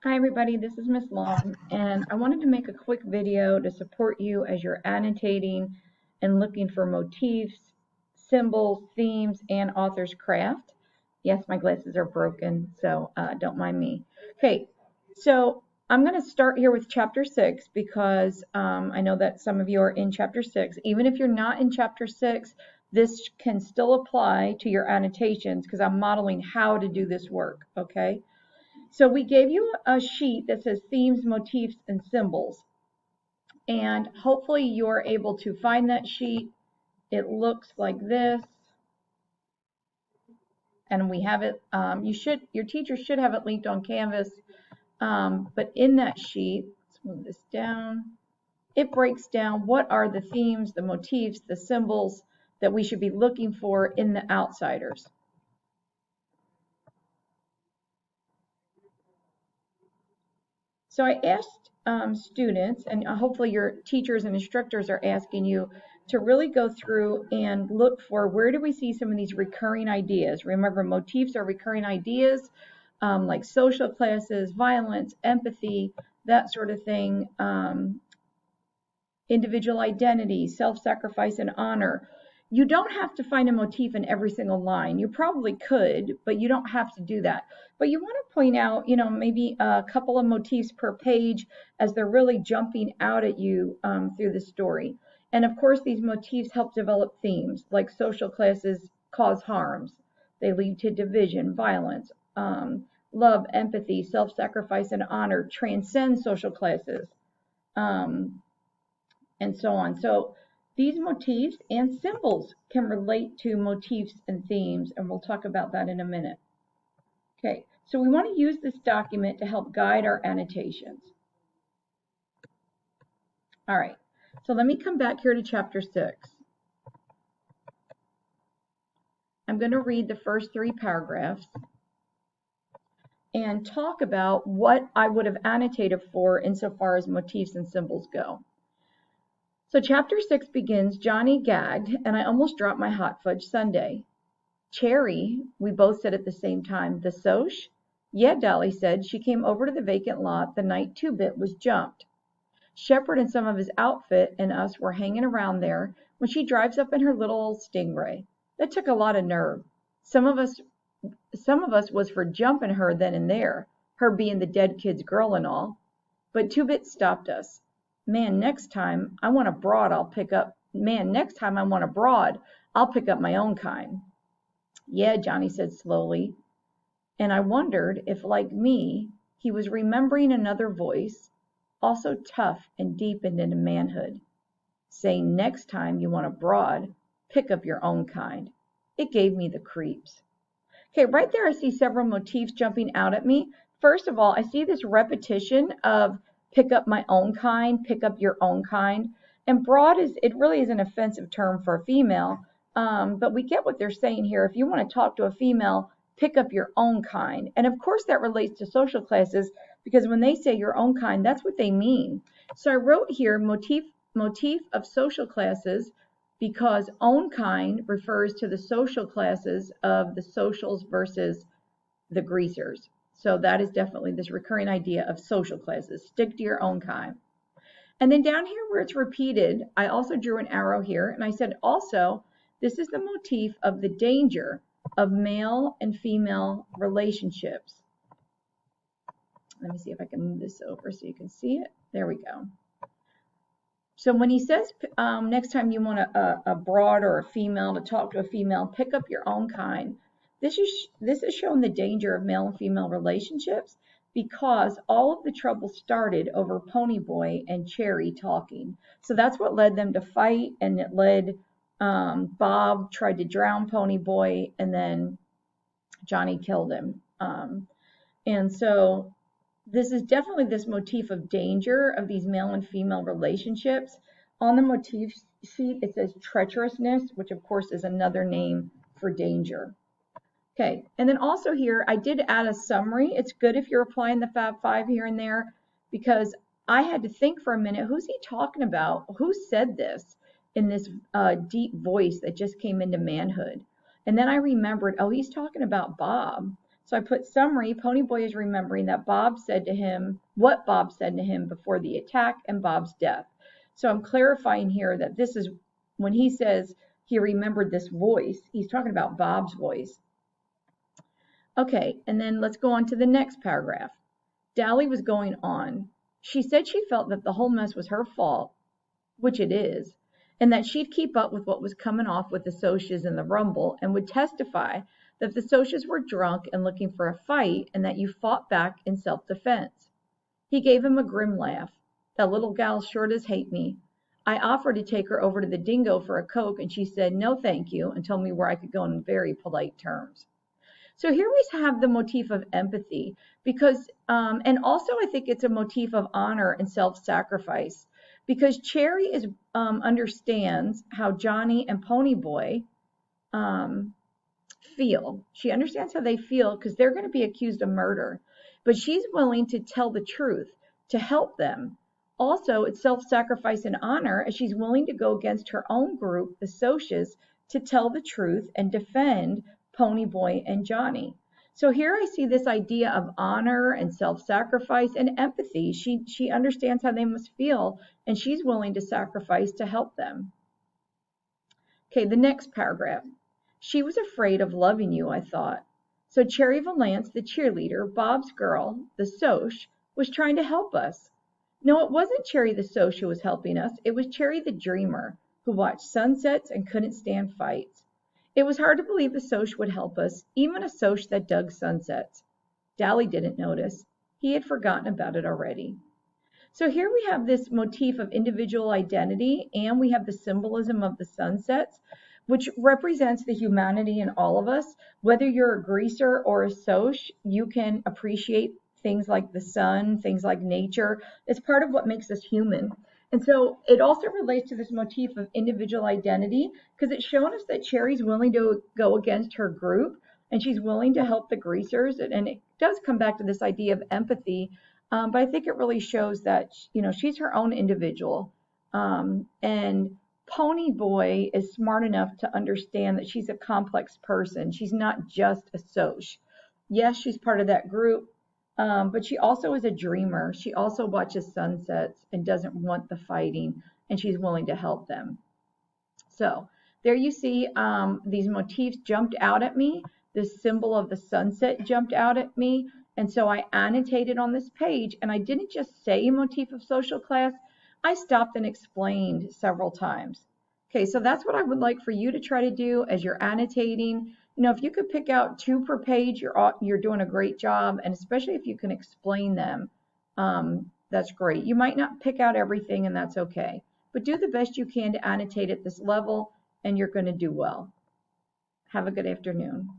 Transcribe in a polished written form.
Hi everybody, this is Miss Long, and I wanted to make a quick video to support you as you're annotating and looking for motifs, symbols, themes, and author's craft. Yes, my glasses are broken, so don't mind me. Okay, so I'm going to start here with Chapter 6 because I know that some of you are in Chapter 6. Even if you're not in Chapter 6, this can still apply to your annotations because I'm modeling how to do this work, okay? So we gave you a sheet that says themes, motifs, and symbols. And hopefully you're able to find that sheet. It looks like this. And we have it, your teacher should have it linked on Canvas. But in that sheet, let's move this down. It breaks down what are the themes, the motifs, the symbols that we should be looking for in the outsiders. So I asked students, and hopefully your teachers and instructors are asking you to really go through and look for where do we see some of these recurring ideas. Remember, motifs are recurring ideas like social classes, violence, empathy, that sort of thing, individual identity, self-sacrifice, and honor. You don't have to find a motif in every single line. You probably could, but you don't have to do that. But you want to point out, maybe a couple of motifs per page as they're really jumping out at you through the story. And of course, these motifs help develop themes, like social classes cause harms. They lead to division, violence, love, empathy, self-sacrifice, and honor transcend social classes. And so on. So these motifs and symbols can relate to motifs and themes, and we'll talk about that in a minute. Okay, so we want to use this document to help guide our annotations. All right, so let me come back here to Chapter 6. I'm going to read the first 3 paragraphs and talk about what I would have annotated for insofar as motifs and symbols go. So Chapter 6 begins, Johnny gagged, and I almost dropped my hot fudge sundae. Cherry, we both said at the same time. The Soch? Yeah, Dolly said. She came over to the vacant lot the night Two-Bit was jumped. Shepard and some of his outfit and us were hanging around there when she drives up in her little old Stingray. That took a lot of nerve. Some of us was for jumping her then and there, her being the dead kid's girl and all. But Two-Bit stopped us. Man, next time I want a broad, I'll pick up my own kind. Yeah, Johnny said slowly, and I wondered if, like me, he was remembering another voice, also tough and deepened into manhood, saying next time you want a broad, pick up your own kind. It gave me the creeps. Okay, right there I see several motifs jumping out at me. First of all, I see this repetition of pick up my own kind, pick up your own kind. And broad it really is an offensive term for a female, but we get what they're saying here. If you want to talk to a female, pick up your own kind. And of course that relates to social classes because when they say your own kind, that's what they mean. So I wrote here motif of social classes because own kind refers to the social classes of the socials versus the greasers. So that is definitely this recurring idea of social classes. Stick to your own kind. And then down here where it's repeated, I also drew an arrow here and I said also, this is the motif of the danger of male and female relationships. Let me see if I can move this over so you can see it. There we go. So when he says next time you want a broad or a female to talk to a female, pick up your own kind. This is showing the danger of male and female relationships because all of the trouble started over Ponyboy and Cherry talking. So that's what led them to fight, and it led Bob tried to drown Ponyboy, and then Johnny killed him. And so this is definitely this motif of danger of these male and female relationships. On the motif sheet, it says treacherousness, which of course is another name for danger. Okay, and then also here, I did add a summary. It's good if you're applying the Fab Five here and there, because I had to think for a minute, who's he talking about? Who said this in this deep voice that just came into manhood? And then I remembered, oh, he's talking about Bob. So I put summary. Ponyboy is remembering that Bob said to him, what Bob said to him before the attack and Bob's death. So I'm clarifying here that this is when he says he remembered this voice, he's talking about Bob's voice. Okay, and then let's go on to the next paragraph. Dally was going on. She said she felt that the whole mess was her fault, which it is, and that she'd keep up with what was coming off with the Socias in the Rumble and would testify that the Socias were drunk and looking for a fight and that you fought back in self-defense. He gave him a grim laugh. That little gal sure does hate me. I offered to take her over to the Dingo for a Coke and she said no thank you and told me where I could go in very polite terms. So here we have the motif of empathy because, and also I think it's a motif of honor and self-sacrifice because Cherry understands how Johnny and Ponyboy feel. She understands how they feel because they're going to be accused of murder, but she's willing to tell the truth to help them. Also, it's self-sacrifice and honor as she's willing to go against her own group, the Socias, to tell the truth and defend Ponyboy and Johnny. So here I see this idea of honor and self-sacrifice and empathy. She understands how they must feel, and she's willing to sacrifice to help them. Okay, the next paragraph. She was afraid of loving you, I thought. So Cherry Valance, the cheerleader, Bob's girl, the Soc, was trying to help us. No, it wasn't Cherry the Soc who was helping us. It was Cherry the dreamer, who watched sunsets and couldn't stand fights. It was hard to believe a Soc would help us, even a Soc that dug sunsets. Dally didn't notice. He had forgotten about it already. So here we have this motif of individual identity, and we have the symbolism of the sunsets, which represents the humanity in all of us. Whether you're a greaser or a Soc, you can appreciate things like the sun, things like nature. It's part of what makes us human. And so it also relates to this motif of individual identity because it's shown us that Cherry's willing to go against her group and she's willing to help the greasers. And it does come back to this idea of empathy. But I think it really shows that, she's her own individual. And Ponyboy is smart enough to understand that she's a complex person. She's not just a Soc. Yes, she's part of that group. But she also is a dreamer. She also watches sunsets and doesn't want the fighting, and she's willing to help them. So there you see these motifs jumped out at me. This symbol of the sunset jumped out at me. And so I annotated on this page, and I didn't just say motif of social class. I stopped and explained several times. Okay, so that's what I would like for you to try to do as you're annotating. If you could pick out 2 per page, you're doing a great job, and especially if you can explain them, that's great. You might not pick out everything, and that's okay. But do the best you can to annotate at this level, and you're going to do well. Have a good afternoon.